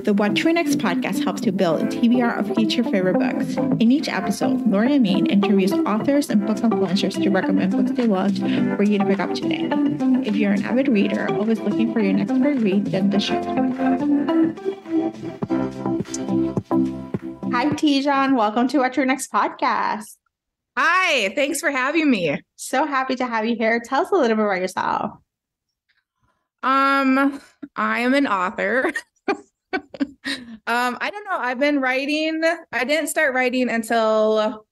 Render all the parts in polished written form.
The What to Next podcast helps you build a TBR of each your favorite books. In each episode, Lori and Maine interviews authors and book influencers to recommend books they loved for you to pick up today. If you're an avid reader, always looking for your next great read, then the show. Hi, Tijan. Welcome to What to Next podcast. Hi, thanks for having me. So happy to have you here. Tell us a little bit about yourself. I am an author. I don't know. I've been writing. I didn't start writing until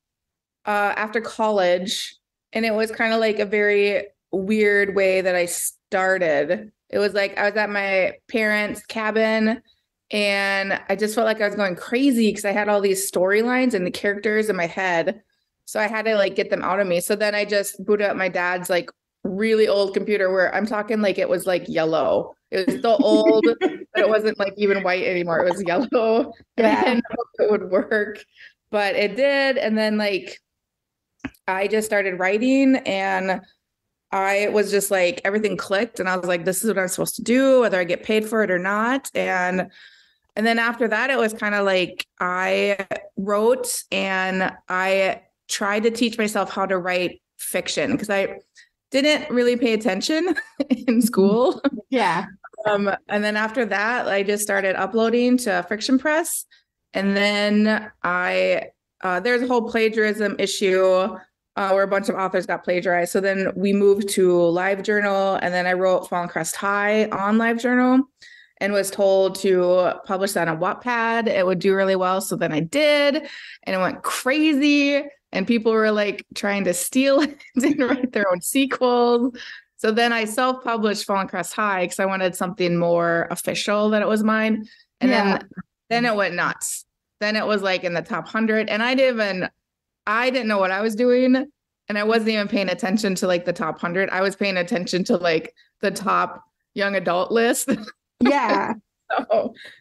after college, and it was kind of like a very weird way that I started. It was like I was at my parents' cabin, and I just felt like I was going crazy because I had all these storylines and the characters in my head. So I had to like get them out of me. So then I just booted up my dad's like really old computer where I'm talking like it was like yellow. It was still old, but it wasn't like even white anymore. It was yellow. And I didn't know if it would work, but it did. And then like I just started writing, and I was just like everything clicked, and I was like, this is what I'm supposed to do, whether I get paid for it or not. And then after that, it was kind of like I wrote, and I tried to teach myself how to write fiction because I didn't really pay attention in school. Yeah. And then after that, I just started uploading to Fiction Press. And then there's a whole plagiarism issue where a bunch of authors got plagiarized. So then we moved to LiveJournal, and then I wrote Fallen Crest High on LiveJournal and was told to publish that on Wattpad. It would do really well. So then I did, and it went crazy. And people were like trying to steal it and write their own sequels. So then I self-published Fallen Crest High because I wanted something more official that it was mine. And then it went nuts. Then it was like in the top 100. And I didn't know what I was doing. And I wasn't even paying attention to like the top 100. I was paying attention to like the top young adult list. Yeah.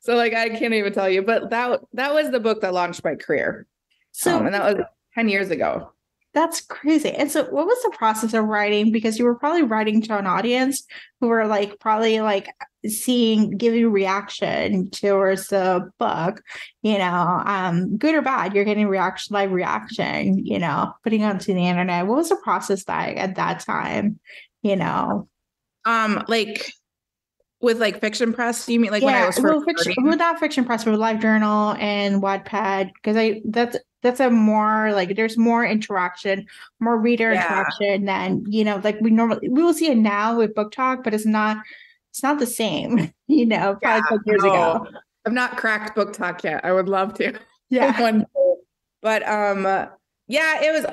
So like, I can't even tell you, but that was the book that launched my career. So and that was 10 years ago. That's crazy. And so what was the process of writing? Because you were probably writing to an audience who were like, probably like giving reaction towards the book, good or bad, you're getting live reaction, putting it onto the internet. What was the process like at that time, like with like Fiction Press, you mean like when I was not Fiction Press, but LiveJournal and Wattpad, because that's a more like there's more interaction, more reader interaction than like we will see it now with Book Talk, but it's not the same, probably years ago. I've not cracked Book Talk yet. I would love to. Yeah. But it was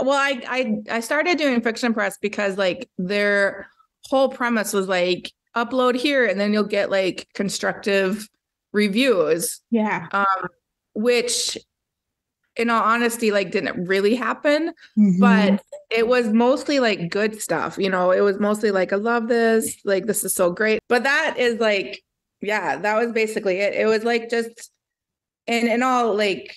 I started doing Fiction Press because like their whole premise was like upload here and then you'll get like constructive reviews. Yeah. Which in all honesty, like didn't really happen, mm-hmm. but it was mostly like good stuff. It was mostly like, I love this, like, this is so great. But that is like, that was basically it. It was like just, and all like,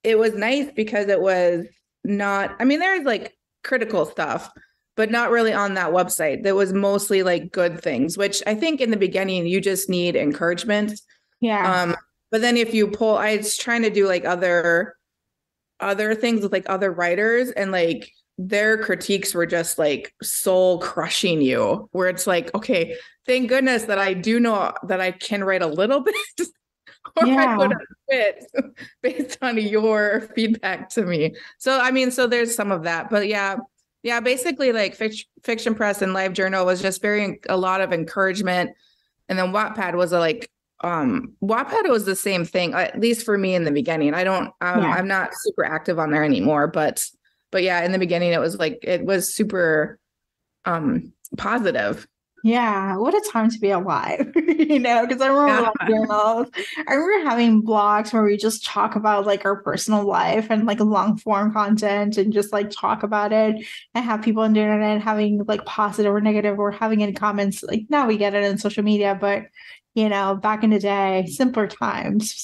it was nice because it was not, I mean, there's like critical stuff, but not really on that website. There was mostly like good things, which I think in the beginning, you just need encouragement. Yeah. But then if you pull, I was trying to do like other things with like other writers, and like their critiques were just like soul crushing you, where it's like, okay, thank goodness that I do know that I can write a little bit or I would have quit based on your feedback to me. So, I mean, so there's some of that, but basically like Fiction Press and LiveJournal was just a lot of encouragement. And then Wattpad was Wattpad was the same thing, at least for me in the beginning. I'm not super active on there anymore, but in the beginning it was super positive. Yeah, what a time to be alive, because I remember I remember having blogs where we just talk about like our personal life and like long form content and just like talk about it and have people on the internet having like positive or negative or having any comments. Like now we get it in social media, but back in the day, simpler times.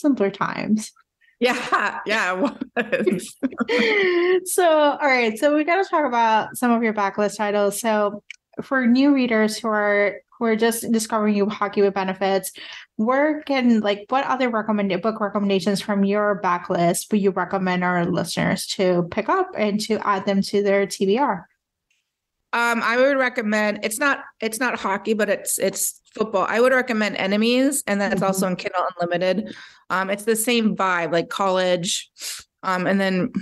Yeah, it was. So, all right. So we got to talk about some of your backlist titles. So for new readers who are who are just discovering you hockey with benefits, where can like what other recommended book recommendations from your backlist would you recommend our listeners to pick up and to add them to their TBR? I would recommend it's not hockey, but it's football. I would recommend Enemies, and that's also in Kindle Unlimited. It's the same vibe, like college. And then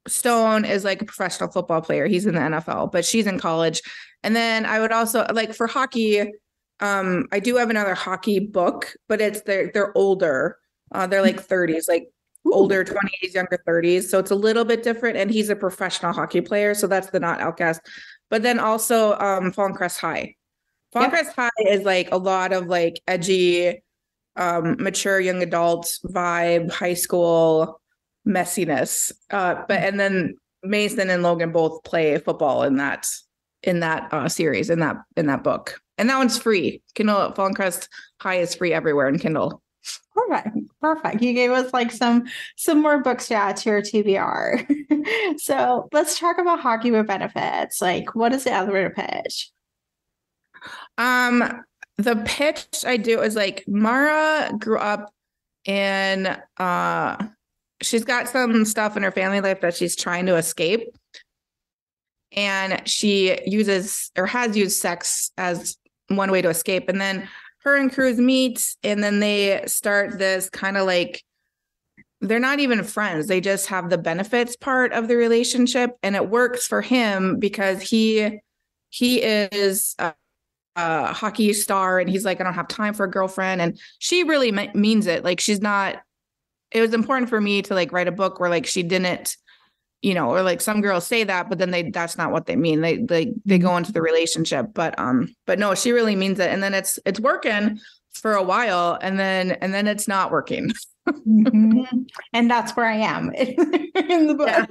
Stone is like a professional football player. He's in the NFL, but she's in college. And then I would also like for hockey, I do have another hockey book, but they're older. They're like 30s, like older 20s, younger 30s. So it's a little bit different. And he's a professional hockey player. So that's the Not Outcast. But then also Fallen Crest High. Fallen Crest High is like a lot of like edgy, mature young adult vibe, high school messiness. And then Mason and Logan both play football in that series, in that book. And that one's free. Kindle Fallen Crest High is free everywhere in Kindle. Perfect. You gave us like some more books to add to your TBR. So let's talk about hockey with benefits. Like, what is the elevator pitch? The pitch I do is like Mara grew up in she's got some stuff in her family life that she's trying to escape. And she uses or has used sex as one way to escape. And then her and Cruz meet, and then they start this kind of like, they're not even friends. They just have the benefits part of the relationship. And it works for him because he is a hockey star, and he's like, I don't have time for a girlfriend. And she really means it. Like, she's not, it was important for me to like write a book where like she didn't, or like some girls say that, but then that's not what they mean. They go into the relationship, but no, she really means it. And then it's working for a while, and then it's not working. And that's where I am in the book. Yeah.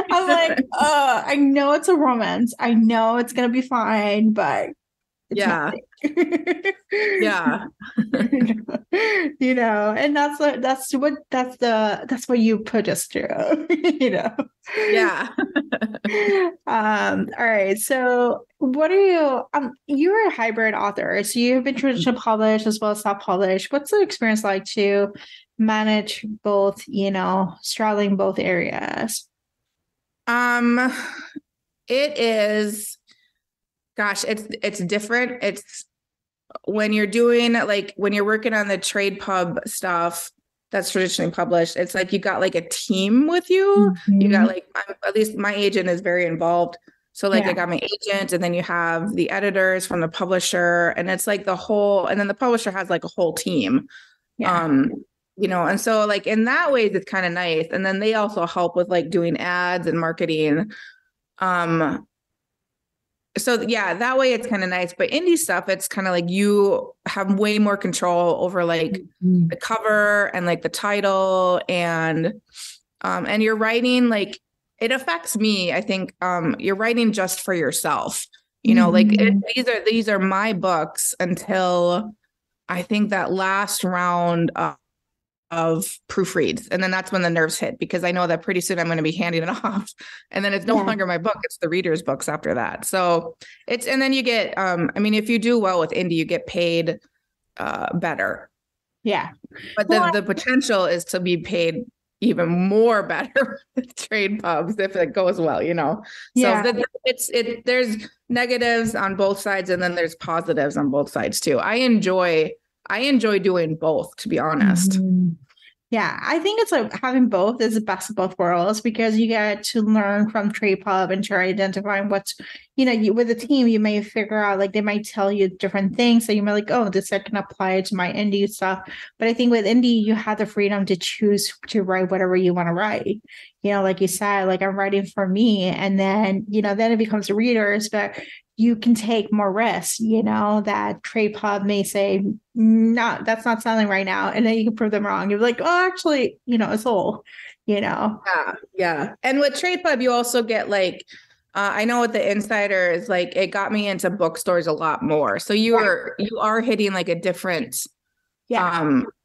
I'm like, I know it's a romance. I know it's gonna be fine, but it's yeah. Yeah. And that's what you put us through, Yeah. All right. So what are you're a hybrid author, so you've been traditional published as well as self-published. What's the experience like to manage both, straddling both areas? It is, gosh, it's different. It's when you're doing like when you're working on the trade pub stuff that's traditionally published, it's like you got like a team with you. You got like, at least my agent is very involved. So like I got my agent, and then you have the editors from the publisher, and it's like and then the publisher has like a whole team. And so like in that way it's kind of nice. And then they also help with like doing ads and marketing. So yeah, that way it's kind of nice. But indie stuff, it's kind of like you have way more control over like the cover and like the title, and you're writing, like it affects me. I think you're writing just for yourself, like these are my books until I think that last round of proofreads. And then that's when the nerves hit, because I know that pretty soon I'm going to be handing it off, and then it's no longer my book. It's the reader's books after that. So and then you get, if you do well with indie, you get paid better. Yeah. But the potential is to be paid even more better with trade pubs if it goes well, So there's negatives on both sides, and then there's positives on both sides too. I enjoy doing both, to be honest. Yeah, I think it's like having both is the best of both worlds, because you get to learn from trade pub and try identifying what's, with a team, you may figure out, like, they might tell you different things. So you might like, oh, this I can apply to my indie stuff. But I think with indie, you have the freedom to choose to write whatever you want to write. Like you said, like I'm writing for me, and then, then it becomes the readers, but you can take more risks, that trade pub may say, no, that's not selling right now. And then you can prove them wrong. You're like, oh, actually, it's sold, Yeah. And with trade pub, you also get like, I know with the Insider is like, it got me into bookstores a lot more. So you are hitting like a different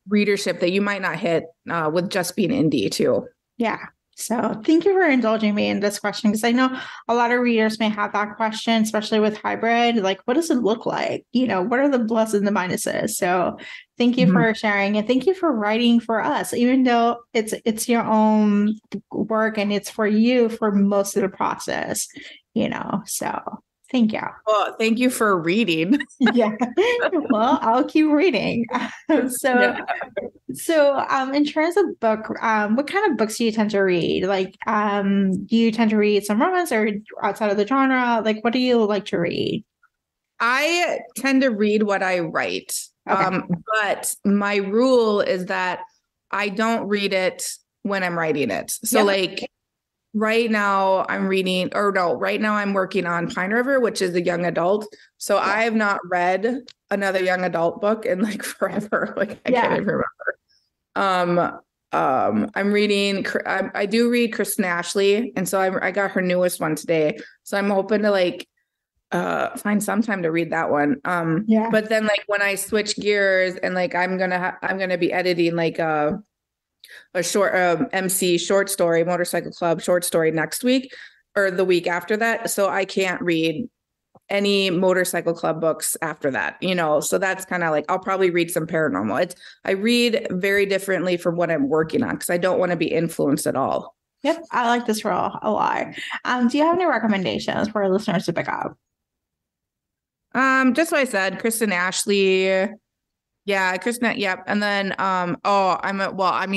readership that you might not hit with just being indie too. Yeah. So thank you for indulging me in this question because I know a lot of readers may have that question, especially with hybrid. Like, what does it look like? What are the pluses and the minuses? So thank you for sharing and thank you for writing for us, even though it's your own work and it's for you for most of the process, So thank you. Well, thank you for reading. Yeah. Well, I'll keep reading. So Yeah. in terms of book, what kind of books do you tend to read? Like, do you tend to read some romance or outside of the genre? Like, what do you like to read? I tend to read what I write. Okay. But my rule is that I don't read it when I'm writing it. So Yep. like right now right now I'm working on Pine River, which is a young adult. So I have not read another young adult book in like forever. Like I can't even remember. I'm reading, I do read Kristen Ashley. And so I got her newest one today. So I'm hoping to like find some time to read that one. But then like when I switch gears and like I'm gonna be editing like a short MC short story, Motorcycle Club short story next week or the week after that. So I can't read any Motorcycle Club books after that, so that's kind of like I'll probably read some paranormal. I read very differently from what I'm working on because I don't want to be influenced at all. Yep, I like this role a lot. Do you have any recommendations for our listeners to pick up? Just what I said, Kristen Ashley. Yeah, Kristen. Yep. And then,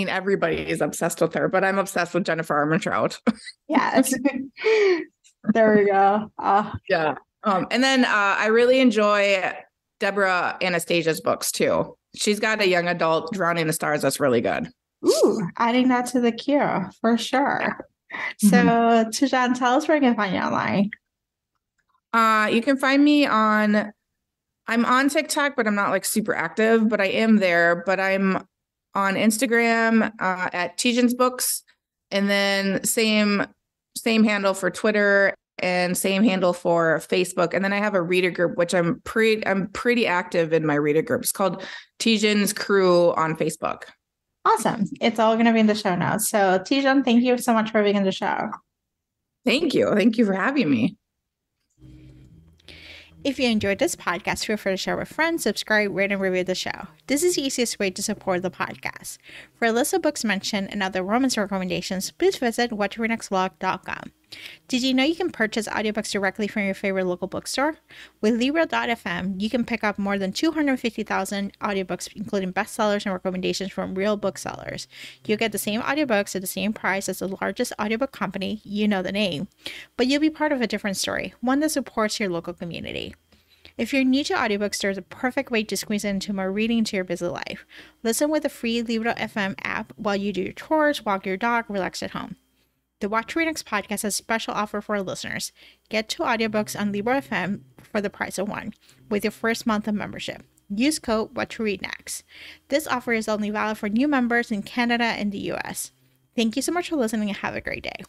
everybody is obsessed with her, but I'm obsessed with Jennifer Armentrout. Yes. There we go. Yeah. And then I really enjoy Debra Anastasia's books too. She's got a young adult, Drowning the Stars, that's really good. Ooh, adding that to the queue for sure. Yeah. So, Tijan, tell us where you can find you online. You can find me I'm on TikTok, but I'm not like super active, but I am there. But I'm on Instagram at Tijan's Books, and then same handle for Twitter and same handle for Facebook. And then I have a reader group, which I'm pretty active in my reader group. It's called Tijan's Crew on Facebook. Awesome. It's all going to be in the show notes. So Tijan, thank you so much for being on the show. Thank you. Thank you for having me. If you enjoyed this podcast, feel free to share with friends, subscribe, rate, and review the show. This is the easiest way to support the podcast. For a list of books mentioned and other romance recommendations, please visit whattoreadnextblog.com. Did you know you can purchase audiobooks directly from your favorite local bookstore? With Libro.fm, you can pick up more than 250,000 audiobooks, including bestsellers and recommendations from real booksellers. You'll get the same audiobooks at the same price as the largest audiobook company, you know the name, but you'll be part of a different story, one that supports your local community. If you're new to audiobooks, there's a perfect way to squeeze into more reading into your busy life. Listen with the free Libro.fm app while you do your chores, walk your dog, relax at home. The What to Read Next podcast has a special offer for our listeners. Get 2 audiobooks on Libro.fm for the price of 1 with your first month of membership. Use code WhatToReadNext. This offer is only valid for new members in Canada and the US. Thank you so much for listening and have a great day.